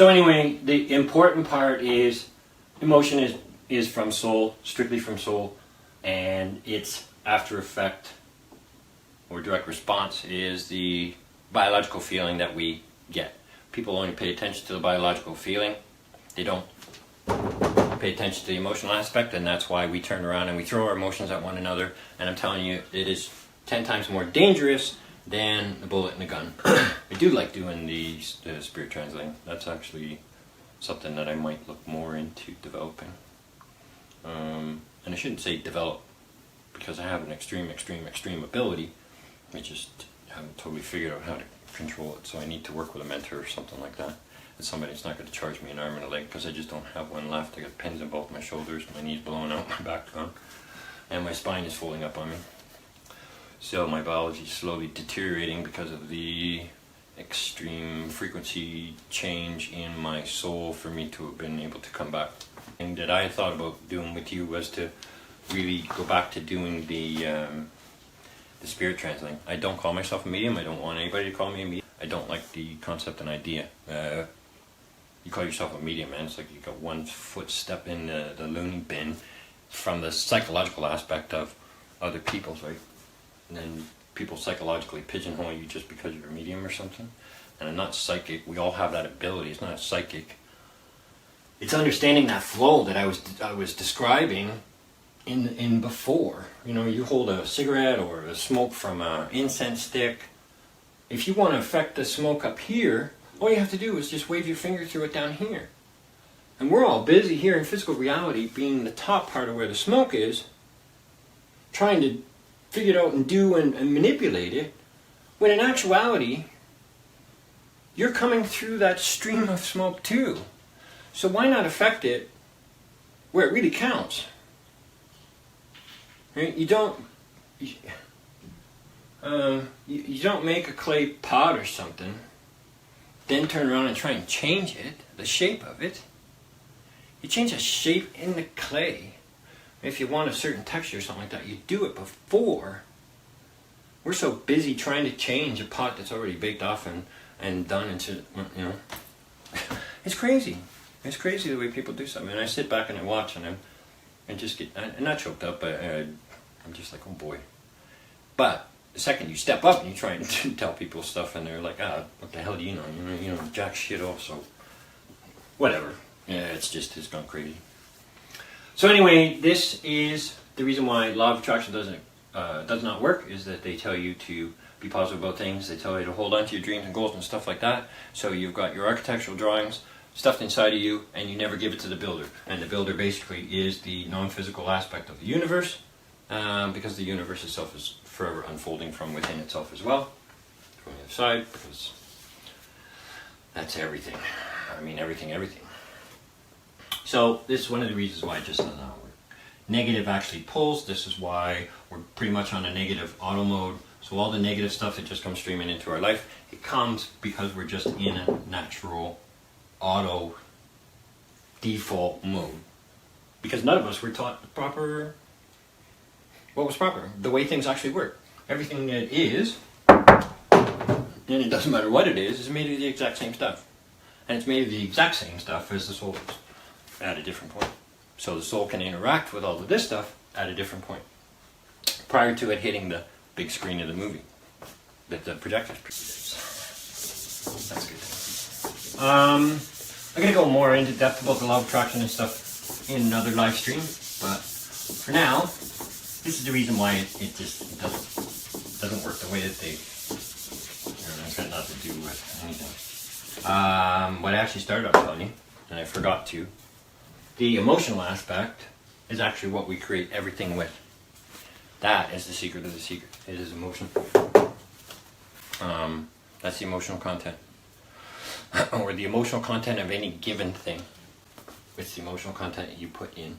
So anyway, the important part is emotion is from soul, strictly from soul, and its after effect or direct response is the biological feeling that we get. People only pay attention to the biological feeling. They don't pay attention to the emotional aspect, and that's why we turn around and we throw our emotions at one another. And I'm telling you, it is 10 times more dangerous than the bullet in the gun. I do like doing the spirit translating. That's actually something that I might look more into developing. And I shouldn't say develop, because I have an extreme ability. I just haven't totally figured out how to control it, so I need to work with a mentor or something like that. And somebody that's not going to charge me an arm and a leg, because I just don't have one left. I got pins in both my shoulders, my knees blowing out, my back gone, and my spine is folding up on me. So my biology is slowly deteriorating because of the extreme frequency change in my soul for me to have been able to come back. And that I thought about doing with you was to really go back to doing the spirit translating. I don't call myself a medium. I don't want anybody to call me a medium. I don't like the concept and idea. You call yourself a medium, man. It's like you got 1 foot step in the loony bin from the psychological aspect of other people's, right? And then people psychologically pigeonhole you just because you're a medium or something. And I'm not psychic. We all have that ability. It's not psychic. It's understanding that flow that I was describing in before. You know, you hold a cigarette or a smoke from an incense stick. If you want to affect the smoke up here, all you have to do is just wave your finger through it down here. And we're all busy here in physical reality, being the top part of where the smoke is, trying to figure it out and do and manipulate it, when in actuality, you're coming through that stream of smoke too. So why not affect it where it really counts? Right? You don't make a clay pot or something, then turn around and try and change it, the shape of it. You change the shape in the clay. If you want a certain texture or something like that, you do it before. We're so busy trying to change a pot that's already baked off and done into, you know. It's crazy. It's crazy the way people do something. And I sit back and I watch and I just get, I'm not choked up, but I'm just like, oh boy. But the second you step up and you try and tell people stuff and they're like, what the hell do you know? You know, jack shit off, so whatever. Yeah, it's gone crazy. So anyway, this is the reason why law of attraction does not work, is that they tell you to be positive about things. They tell you to hold on to your dreams and goals and stuff like that. So you've got your architectural drawings stuffed inside of you, and you never give it to the builder. And the builder basically is the non-physical aspect of the universe, because the universe itself is forever unfolding from within itself as well, from the other side, because that's everything. I mean, everything. So this is one of the reasons why it just does not work. Negative actually pulls. This is why we're pretty much on a negative auto mode. So all the negative stuff that just comes streaming into our life, it comes because we're just in a natural auto default mode. Because none of us were taught what was proper, the way things actually work. Everything that is, and it doesn't matter what it is made of the exact same stuff. And it's made of the exact same stuff as the soul is, at a different point. So the soul can interact with all of this stuff at a different point, prior to it hitting the big screen of the movie that the projectors produce. That's good. I'm going to go more into depth about the law of attraction and stuff in another live stream, but for now, this is the reason why it just doesn't work the way that they. It's got nothing to do with anything. What I actually started off telling you, and I forgot to, the emotional aspect is actually what we create everything with. That is the secret of the secret. It is emotion. That's the emotional content. Or the emotional content of any given thing. It's the emotional content that you put in.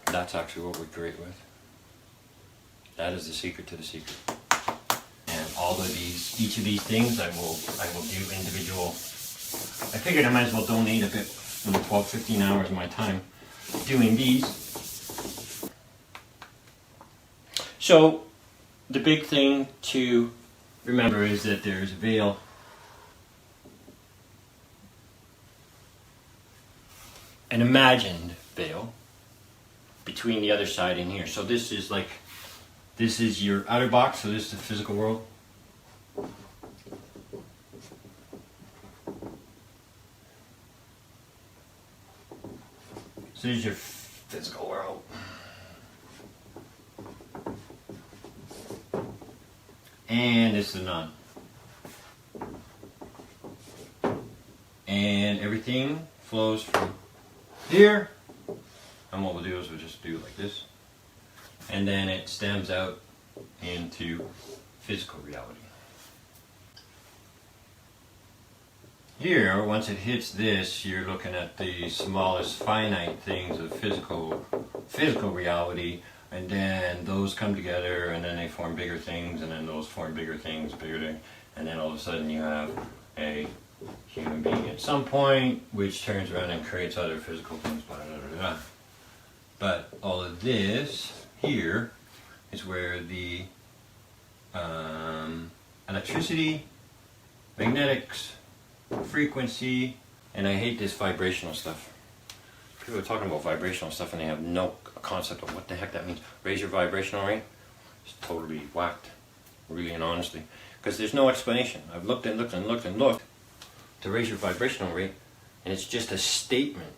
That's actually what we create with. That is the secret to the secret. And each of these things I will do individual. I figured I might as well donate a bit, 12-15 hours of my time doing these. So the big thing to remember is that there's a veil an imagined veil between the other side and here. So this is your outer box, so this is the physical world. So this is your physical world. And this is the non. And everything flows from here. And what we'll do is we'll just do it like this. And then it stems out into physical reality. Here, once it hits this, you're looking at the smallest finite things of physical reality, and then those come together, and then they form bigger things, and then those form bigger things, and then all of a sudden you have a human being at some point, which turns around and creates other physical things, blah, blah, blah, blah. But all of this here is where the electricity, magnetics, frequency, and I hate this vibrational stuff. People are talking about vibrational stuff and they have no concept of what the heck that means. Raise your vibrational rate. It's totally whacked, really and honestly, because there's no explanation. I've looked and looked and looked and looked to raise your vibrational rate, and it's just a statement.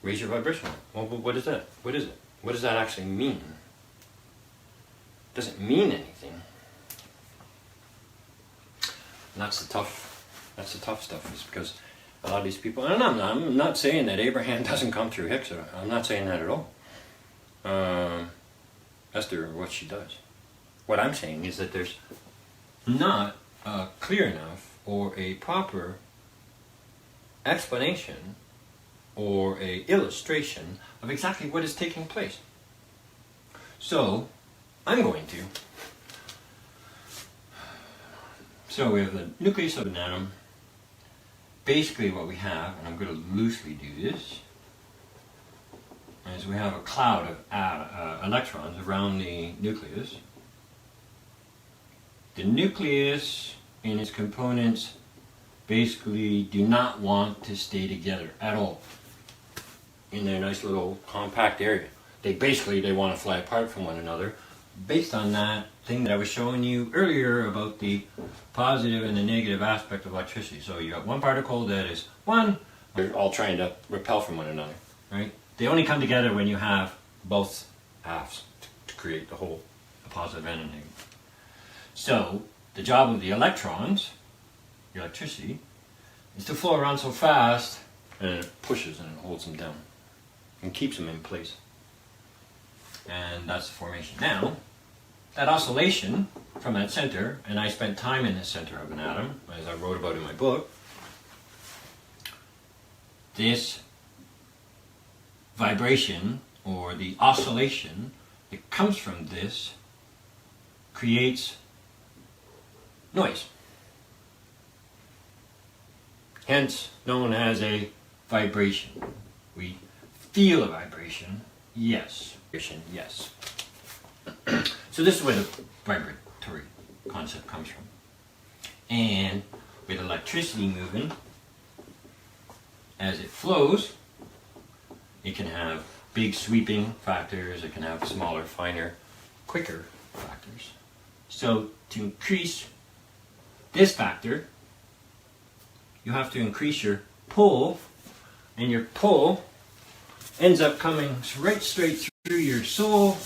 Raise your vibrational rate. Well, what is that? What is it? What does that actually mean? It doesn't mean anything. And that's the tough stuff, is because a lot of these people, and I'm not saying that Abraham doesn't come through Hicks, I'm not saying that at all. Esther, what she does. What I'm saying is that there's not a clear enough or a proper explanation or a illustration of exactly what is taking place. So, I'm going to. So we have the nucleus of an atom. Basically what we have, and I'm going to loosely do this, is we have a cloud of electrons around the nucleus. The nucleus and its components basically do not want to stay together at all in their nice little compact area. They want to fly apart from one another based on that thing that I was showing you earlier about the positive and the negative aspect of electricity. So you got one particle that is one, they're all trying to repel from one another, right? They only come together when you have both halves to create the whole, the positive and the negative. So the job of the electrons, the electricity, is to flow around so fast, and it pushes and it holds them down and keeps them in place. And that's the formation. Now, that oscillation from that center, and I spent time in the center of an atom, as I wrote about in my book, this vibration, or the oscillation that comes from this, creates noise. Hence, known as a vibration. We feel a vibration, yes. Yes. So this is where the vibratory concept comes from. And with electricity moving, as it flows, it can have big sweeping factors, it can have smaller, finer, quicker factors. So to increase this factor, you have to increase your pull, and your pull ends up coming right straight through your soul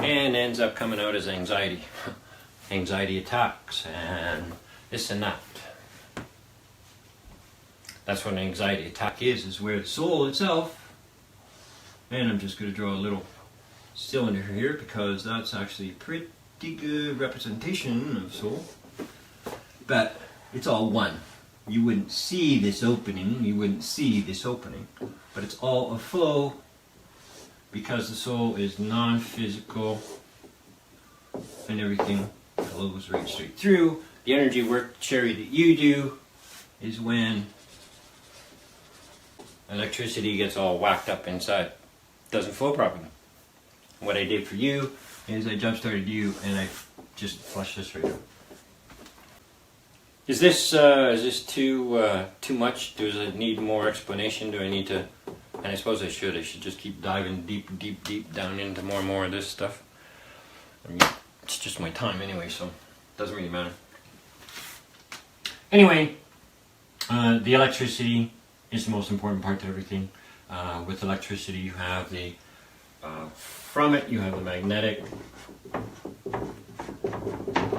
and ends up coming out as anxiety. Anxiety attacks and this and that. That's what an anxiety attack is where the soul itself, and I'm just going to draw a little cylinder here because that's actually a pretty good representation of soul. But it's all one. You wouldn't see this opening, but it's all a flow because the soul is non-physical and everything flows right straight through. The energy work, Cherry, that you do is when electricity gets all whacked up inside. Doesn't flow properly. What I did for you is I jump started you and I just flushed this right out. Is this too much? Does it need more explanation? Do I need to and I suppose I should just keep diving deep down into more and more of this stuff. I mean, it's just my time anyway, so it doesn't really matter. Anyway, the electricity is the most important part to everything. With electricity, you have the from it you have the magnetic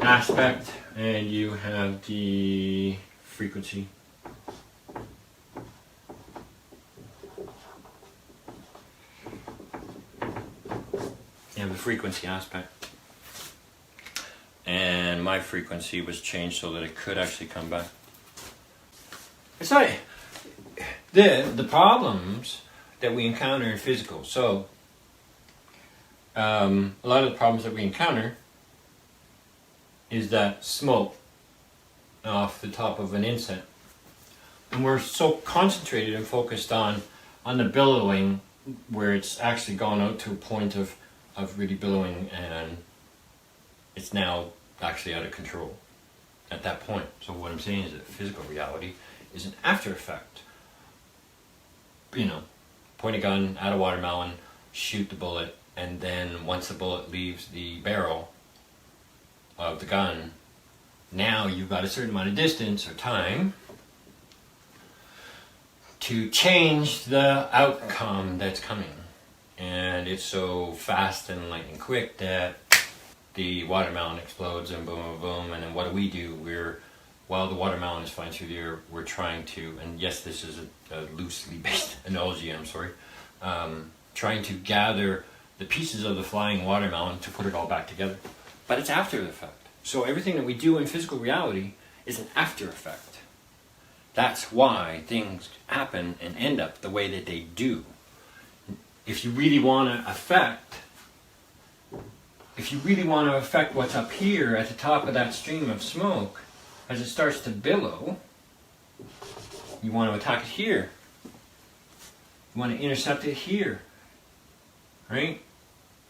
aspect, and you have the frequency. You have the frequency aspect, and my frequency was changed so that it could actually come back. It's not the problems that we encounter in physical. So a lot of the problems that we encounter is that smoke off the top of an incense, and we're so concentrated and focused on the billowing, where it's actually gone out to a point of really billowing, and it's now actually out of control at that point. So what I'm saying is that physical reality is an after effect. You know, point a gun at a watermelon, shoot the bullet, and then once the bullet leaves the barrel of the gun, now you've got a certain amount of distance or time to change the outcome that's coming. And it's so fast and lightning quick that the watermelon explodes and boom, boom, boom. And then what do? While the watermelon is flying through the air, we're trying to, and yes, this is a loosely based analogy, I'm sorry, trying to gather the pieces of the flying watermelon to put it all back together. But it's after the effect. So everything that we do in physical reality is an after effect. That's why things happen and end up the way that they do. If you really want to affect what's up here at the top of that stream of smoke, as it starts to billow, you want to attack it here. You want to intercept it here, right?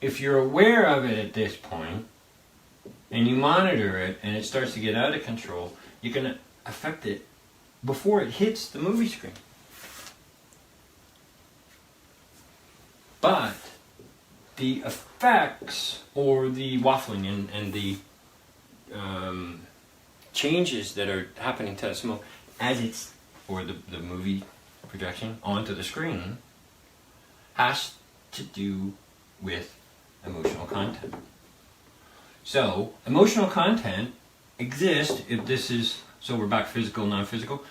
If you're aware of it at this point, and you monitor it, and it starts to get out of control, you can affect it before it hits the movie screen. But the effects, or the waffling and the changes that are happening to the smoke as it's, or the movie projection onto the screen, has to do with emotional content. So emotional content exists if this is, so we're back physical, non-physical.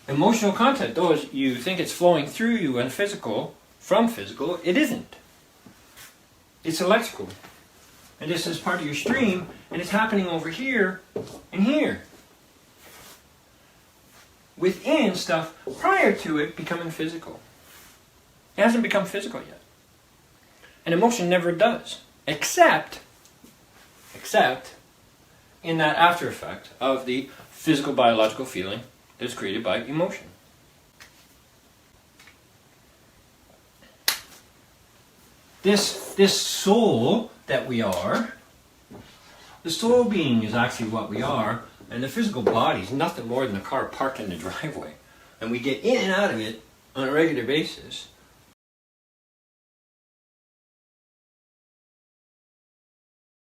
Emotional content, though you think it's flowing through you and physical, from physical, it isn't. It's electrical. And this is part of your stream, and it's happening over here and here. Within stuff prior to it becoming physical. It hasn't become physical yet. And emotion never does. Except in that after effect of the physical biological feeling that's created by emotion. This soul that we are, the soul being is actually what we are, and the physical body is nothing more than a car parked in the driveway. And we get in and out of it on a regular basis.